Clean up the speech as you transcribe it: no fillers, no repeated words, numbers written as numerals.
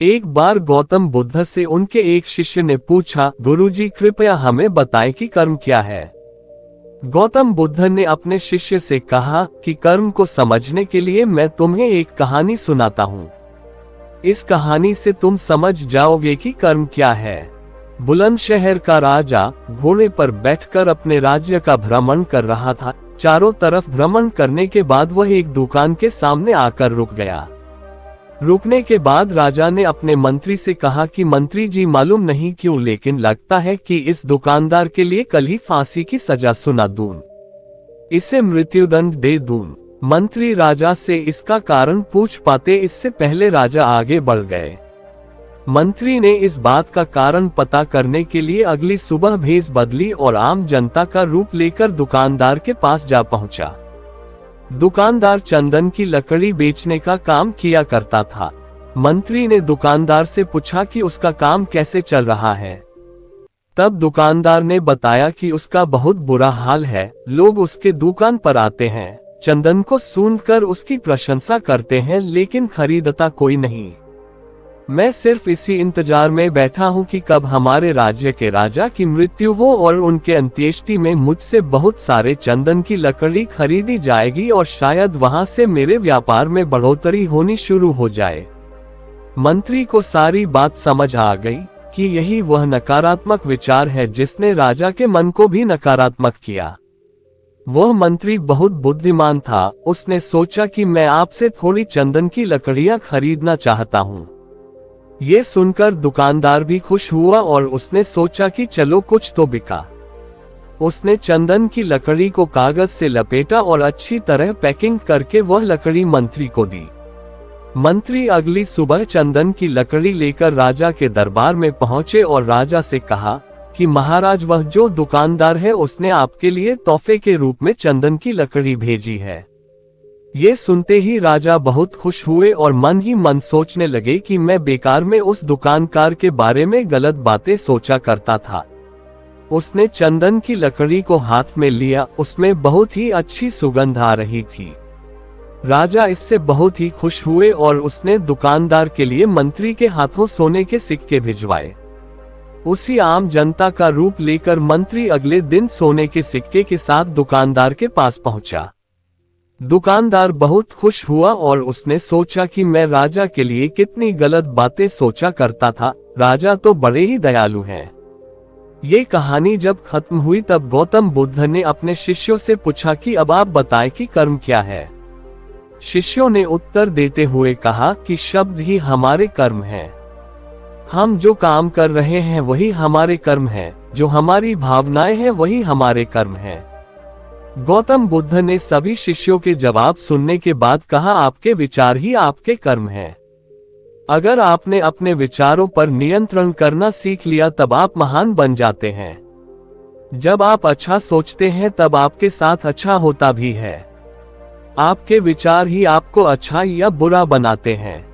एक बार गौतम बुद्ध से उनके एक शिष्य ने पूछा, गुरुजी कृपया हमें बताएं कि कर्म क्या है। गौतम बुद्ध ने अपने शिष्य से कहा कि कर्म को समझने के लिए मैं तुम्हें एक कहानी सुनाता हूँ। इस कहानी से तुम समझ जाओगे कि कर्म क्या है। बुलंदशहर का राजा घोड़े पर बैठकर अपने राज्य का भ्रमण कर रहा था। चारों तरफ भ्रमण करने के बाद वह एक दुकान के सामने आकर रुक गया। रुकने के बाद राजा ने अपने मंत्री से कहा कि मंत्री जी, मालूम नहीं क्यों लेकिन लगता है कि इस दुकानदार के लिए कल ही फांसी की सजा सुना दूं, इसे मृत्युदंड दे दूं। मंत्री राजा से इसका कारण पूछ पाते इससे पहले राजा आगे बढ़ गए। मंत्री ने इस बात का कारण पता करने के लिए अगली सुबह भेष बदली और आम जनता का रूप लेकर दुकानदार के पास जा पहुंचा। दुकानदार चंदन की लकड़ी बेचने का काम किया करता था। मंत्री ने दुकानदार से पूछा कि उसका काम कैसे चल रहा है। तब दुकानदार ने बताया कि उसका बहुत बुरा हाल है। लोग उसके दुकान पर आते हैं, चंदन को सूंघकर उसकी प्रशंसा करते हैं, लेकिन खरीदता कोई नहीं। मैं सिर्फ इसी इंतजार में बैठा हूँ कि कब हमारे राज्य के राजा की मृत्यु हो और उनके अंत्येष्टि में मुझसे बहुत सारे चंदन की लकड़ी खरीदी जाएगी और शायद वहां से मेरे व्यापार में बढ़ोतरी होनी शुरू हो जाए। मंत्री को सारी बात समझ आ गई कि यही वह नकारात्मक विचार है जिसने राजा के मन को भी नकारात्मक किया। वह मंत्री बहुत बुद्धिमान था। उसने सोचा कि मैं आपसे थोड़ी चंदन की लकड़ियां खरीदना चाहता हूँ। ये सुनकर दुकानदार भी खुश हुआ और उसने सोचा कि चलो कुछ तो बिका। उसने चंदन की लकड़ी को कागज से लपेटा और अच्छी तरह पैकिंग करके वह लकड़ी मंत्री को दी। मंत्री अगली सुबह चंदन की लकड़ी लेकर राजा के दरबार में पहुंचे और राजा से कहा कि महाराज, वह जो दुकानदार है उसने आपके लिए तोहफे के रूप में चंदन की लकड़ी भेजी है। ये सुनते ही राजा बहुत खुश हुए और मन ही मन सोचने लगे कि मैं बेकार में उस दुकानदार के बारे में गलत बातें सोचा करता था। उसने चंदन की लकड़ी को हाथ में लिया। उसमें बहुत ही अच्छी सुगंध आ रही थी। राजा इससे बहुत ही खुश हुए और उसने दुकानदार के लिए मंत्री के हाथों सोने के सिक्के भिजवाए। उसी आम जनता का रूप लेकर मंत्री अगले दिन सोने के सिक्के के साथ दुकानदार के पास पहुंचा। दुकानदार बहुत खुश हुआ और उसने सोचा कि मैं राजा के लिए कितनी गलत बातें सोचा करता था। राजा तो बड़े ही दयालु हैं। ये कहानी जब खत्म हुई तब गौतम बुद्ध ने अपने शिष्यों से पूछा कि अब आप बताएं कि कर्म क्या है। शिष्यों ने उत्तर देते हुए कहा कि शब्द ही हमारे कर्म हैं। हम जो काम कर रहे हैं वही हमारे कर्म हैं, जो हमारी भावनाएं हैं वही हमारे कर्म हैं। गौतम बुद्ध ने सभी शिष्यों के जवाब सुनने के बाद कहा, आपके विचार ही आपके कर्म हैं। अगर आपने अपने विचारों पर नियंत्रण करना सीख लिया तब आप महान बन जाते हैं। जब आप अच्छा सोचते हैं तब आपके साथ अच्छा होता भी है। आपके विचार ही आपको अच्छा या बुरा बनाते हैं।